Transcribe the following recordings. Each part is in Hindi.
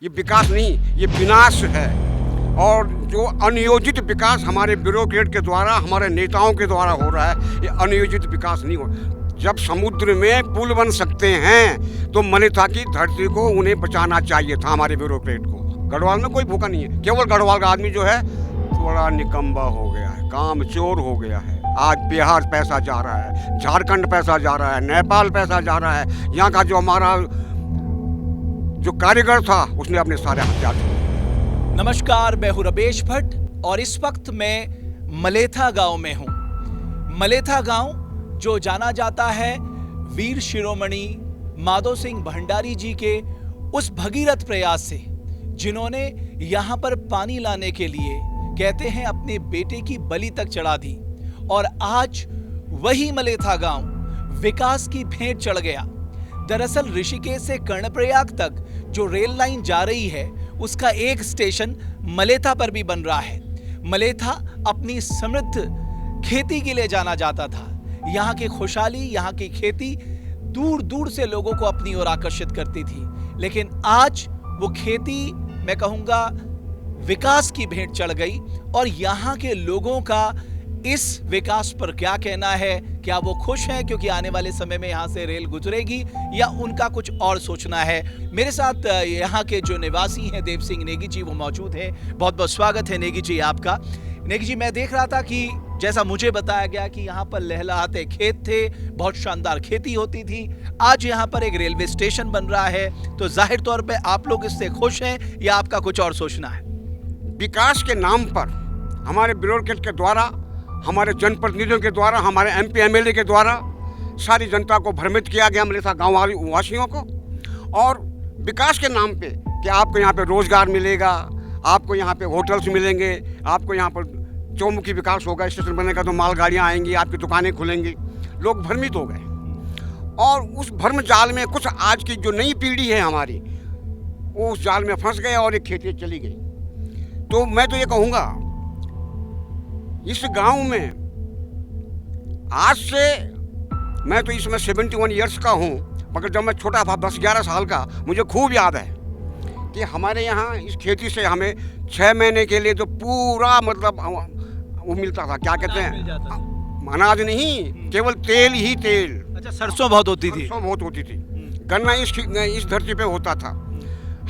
ये विकास नहीं, ये विनाश है। और जो अनियोजित विकास हमारे ब्यूरोक्रेट के द्वारा, हमारे नेताओं के द्वारा हो रहा है, ये अनियोजित विकास नहीं हो। जब समुद्र में पुल बन सकते हैं तो मलिथा की धरती को उन्हें बचाना चाहिए था, हमारे ब्यूरोक्रेट को। गढ़वाल में कोई भूखा नहीं है, केवल गढ़वाल का आदमी जो है थोड़ा निकम्बा हो गया है, काम चोर हो गया है। आज बिहार पैसा जा रहा है, झारखंड पैसा जा रहा है, नेपाल पैसा जा रहा है। यहाँ का जो हमारा जो कारीगर था उसने अपने सारे हथियार छोड़े। नमस्कार, मैं हूं रमेश भट्ट और इस वक्त मैं मलेथा गांव में हूं। मलेथा गांव जो जाना जाता है वीर शिरोमणि माधो सिंह भंडारी जी के उस भगीरथ प्रयास से, जिन्होंने यहां पर पानी लाने के लिए कहते हैं अपने बेटे की बलि तक चढ़ा दी। और आज वही मलेथा गांव विकास की भेंट चढ़ गया। दरअसल ऋषिकेश से कर्णप्रयाग तक जो रेल लाइन जा रही है उसका एक स्टेशन मलेथा पर भी बन रहा है। मलेथा अपनी समृद्ध खेती के लिए जाना जाता था। यहाँ की खुशहाली, यहाँ की खेती दूर दूर से लोगों को अपनी ओर आकर्षित करती थी। लेकिन आज वो खेती, मैं कहूँगा, विकास की भेंट चढ़ गई। और यहाँ के लोगों का इस विकास पर क्या कहना है? क्या वो खुश हैं क्योंकि आने वाले समय में यहाँ से रेल गुजरेगी, या उनका कुछ और सोचना है? मेरे साथ यहाँ के जो निवासी हैं देव सिंह नेगी जी, वो मौजूद हैं। बहुत बहुत स्वागत है नेगी जी आपका। नेगी जी, मैं देख रहा था कि जैसा मुझे बताया गया कि यहाँ पर लहलहाते खेत थे, बहुत शानदार खेती होती थी। आज यहाँ पर एक रेलवे स्टेशन बन रहा है, तो जाहिर तौर पे आप लोग इससे खुश हैं या आपका कुछ और सोचना है? विकास के नाम पर हमारे ब्यूरोक्रेट के द्वारा, हमारे जनप्रतिनिधियों के द्वारा, हमारे MP MLA के द्वारा सारी जनता को भ्रमित किया गया, मलेथा गाँव वासियों को। और विकास के नाम पे कि आपको यहाँ पे रोजगार मिलेगा, आपको यहाँ पे होटल्स मिलेंगे, आपको यहाँ पर चौमुखी विकास होगा, स्टेशन बनेगा तो मालगाड़ियाँ आएंगी, आपकी दुकानें खुलेंगी। लोग भ्रमित हो गए और उस भ्रम जाल में कुछ आज की जो नई पीढ़ी है हमारी, वो उस जाल में फंस गए और एक खेती चली गई। तो मैं तो ये कहूँगा, इस गांव में आज से, मैं तो इसमें 71 ईयर्स का हूँ, मगर जब मैं छोटा था 10-11 साल का, मुझे खूब याद है कि हमारे यहाँ इस खेती से हमें 6 महीने के लिए तो पूरा मतलब वो मिलता था, क्या कहते हैं, अनाज नहीं, केवल तेल ही तेल। अच्छा, सरसों बहुत होती थी? सरसों बहुत होती थी। गन्ना इस धरती पे होता था,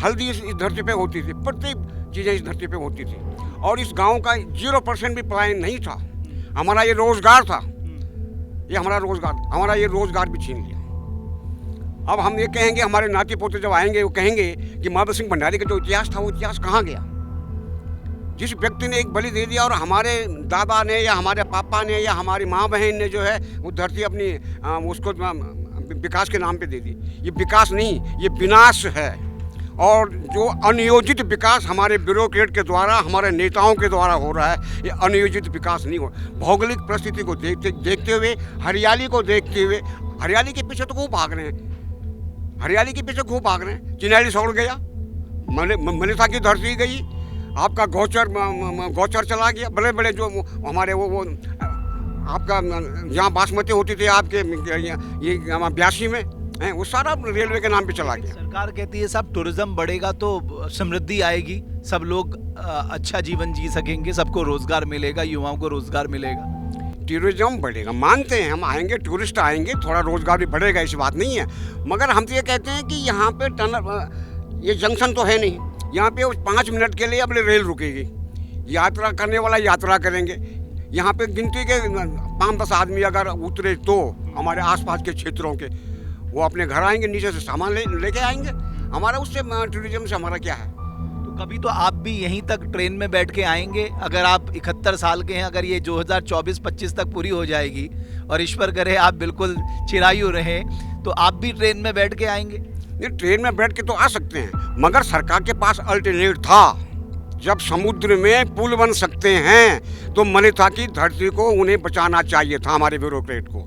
हल्दी इस धरती पे होती थी, प्रत्येक चीज़ें इस धरती पे होती थी। और इस गांव का 0% भी पलायन नहीं था। हमारा ये रोजगार था, ये हमारा रोजगार भी छीन लिया। अब हम ये कहेंगे, हमारे नाती पोते जब आएंगे वो कहेंगे कि माधो सिंह भंडारी का जो इतिहास था वो इतिहास कहाँ गया? जिस व्यक्ति ने एक बलि दे दिया और हमारे दादा ने या हमारे पापा ने या हमारी माँ बहन ने जो है वो धरती अपनी उसको विकास के नाम पे दे दी। ये विकास नहीं, ये विनाश है। और जो अनियोजित विकास हमारे ब्यूरोक्रेट के द्वारा, हमारे नेताओं के द्वारा हो रहा है, ये अनियोजित विकास नहीं हो। भौगोलिक परिस्थिति को देखते हुए, हरियाली को देखते हुए, हरियाली के पीछे तो खूब भाग रहे हैं, हरियाली के पीछे खूब भाग रहे हैं। चिनैली सौड़ गया, मलेथा की धरती गई, आपका गौचर चला गया। बड़े बड़े जो हमारे वो आपका जहाँ बासमती होती थी आपके ये 82 में, वो सारा रेलवे के नाम पे चला गया। सरकार कहती है सब टूरिज्म बढ़ेगा तो समृद्धि आएगी, सब लोग अच्छा जीवन जी सकेंगे, सबको रोजगार मिलेगा, युवाओं को रोजगार मिलेगा। टूरिज्म बढ़ेगा, मानते हैं, हम आएंगे, टूरिस्ट आएंगे, थोड़ा रोजगार भी बढ़ेगा, ऐसी बात नहीं है। मगर हम तो ये कहते हैं कि यहाँ पे टनल, ये जंक्शन तो है नहीं, यहाँ पे 5 मिनट के लिए अपने रेल रुकेगी, यात्रा करने वाला यात्रा करेंगे। यहाँ पे गिनती के 5-10 आदमी अगर उतरे तो हमारे आसपास के क्षेत्रों के, वो अपने घर आएंगे, नीचे से सामान लेके आएंगे। हमारा उससे टूरिज्म से हमारा क्या है? तो कभी तो आप भी यहीं तक ट्रेन में बैठ के आएंगे? अगर आप 71 साल के हैं, अगर ये 2024-25 तक पूरी हो जाएगी और ईश्वर करे आप बिल्कुल चिरायु रहे, तो आप भी ट्रेन में बैठ के आएंगे? ये ट्रेन में बैठ के तो आ सकते हैं, मगर सरकार के पास अल्टरनेट था। जब समुद्र में पुल बन सकते हैं तो मलेथा की धरती को उन्हें बचाना चाहिए था, हमारे ब्यूरोक्रेट को।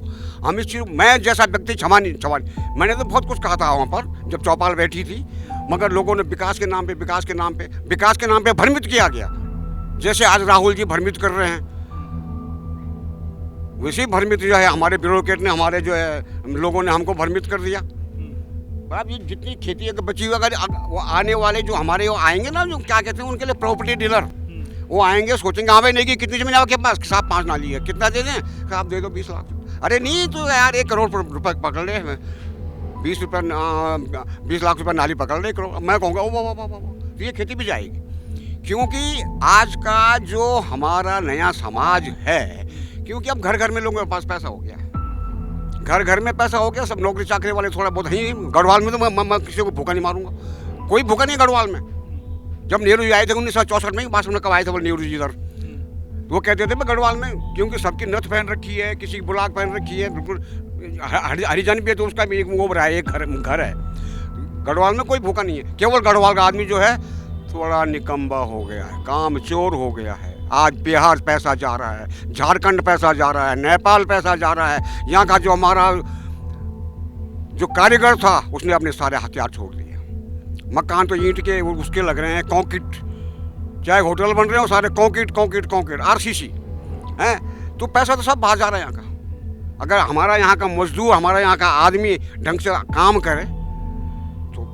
हम इस चीज, मैं जैसा व्यक्ति क्षमा नहीं, मैंने तो बहुत कुछ कहा था वहाँ पर जब चौपाल बैठी थी, मगर लोगों ने विकास के नाम पे भ्रमित किया गया। जैसे आज राहुल जी भ्रमित कर रहे हैं, वैसे ही भ्रमित जो है हमारे ब्यूरोक्रेट ने, हमारे जो है लोगों ने हमको भ्रमित कर दिया। अब ये जितनी खेती अगर बची हुई, अगर वो आने वाले जो हमारे वो आएंगे ना, जो क्या कहते हैं उनके लिए प्रॉपर्टी डीलर, वो आएंगे सोचेंगे हाँ भाई नहीं कि कितनी ज़मीन आपके पास, साहब 5 नाली है, कितना दे दें, आप दे दो 20 लाख। अरे नहीं तो यार 1 करोड़ रुपये पकड़ ले, 20 लाख रुपये नाली पकड़ ले, 1 करोड़। मैं कहूँगा ओ वाह वाह वाह, तो ये खेती भी जाएगी। क्योंकि आज का जो हमारा नया समाज है, क्योंकि अब घर घर में लोगों के पास पैसा हो गया है, घर घर में पैसा हो गया, सब नौकरी चाकरी वाले थोड़ा बहुत ही। गढ़वाल में तो मैं किसी को भूखा नहीं मारूंगा, कोई भूखा नहीं गढ़वाल में। जब नेहरू जी आए थे 1964 में, बात में कब आए थे बोले नेहरू जी इधर, वो कहते थे मैं गढ़वाल में, क्योंकि सबकी नथ पहन रखी है, किसी की बुलाक पहन रखी है, बिल्कुल हरिजन भी है तो उसका भी एक वो रहा है, एक घर है। गढ़वाल में कोई भूखा नहीं है, केवल गढ़वाल का आदमी जो है थोड़ा निकम्बा हो गया है, काम चोर हो गया है। आज बिहार पैसा जा रहा है, झारखंड पैसा जा रहा है, नेपाल पैसा जा रहा है। यहाँ का जो हमारा जो कारीगर था उसने अपने सारे हथियार छोड़ दिए। मकान तो ईंट के उसके लग रहे हैं, कंक्रीट, चाहे होटल बन रहे हो सारे कंक्रीट आरसीसी हैं, तो पैसा तो सब बाहर जा रहा है यहाँ का। अगर हमारा यहाँ का मजदूर, हमारा यहाँ का आदमी ढंग से काम करे तो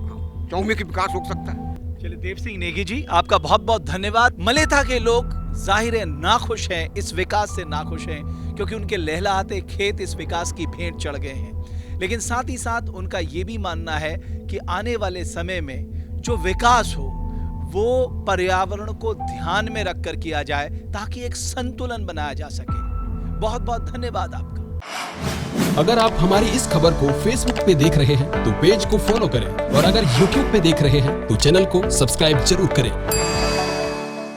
चौमे की विकास हो सकता है। चलिए देव सिंह नेगी जी, आपका बहुत बहुत धन्यवाद। मलेथा के लोग जाहिर है नाखुश हैं, इस विकास से नाखुश हैं, क्योंकि उनके लहलहाते खेत इस विकास की भेंट चढ़ गए हैं। लेकिन साथ ही साथ उनका ये भी मानना है कि आने वाले समय में जो विकास हो वो पर्यावरण को ध्यान में रखकर किया जाए, ताकि एक संतुलन बनाया जा सके। बहुत बहुत धन्यवाद आपका। अगर आप हमारी इस खबर को फेसबुक पे देख रहे हैं तो पेज को फॉलो करें, और अगर यूट्यूब पे देख रहे हैं तो चैनल को सब्सक्राइब जरूर करें।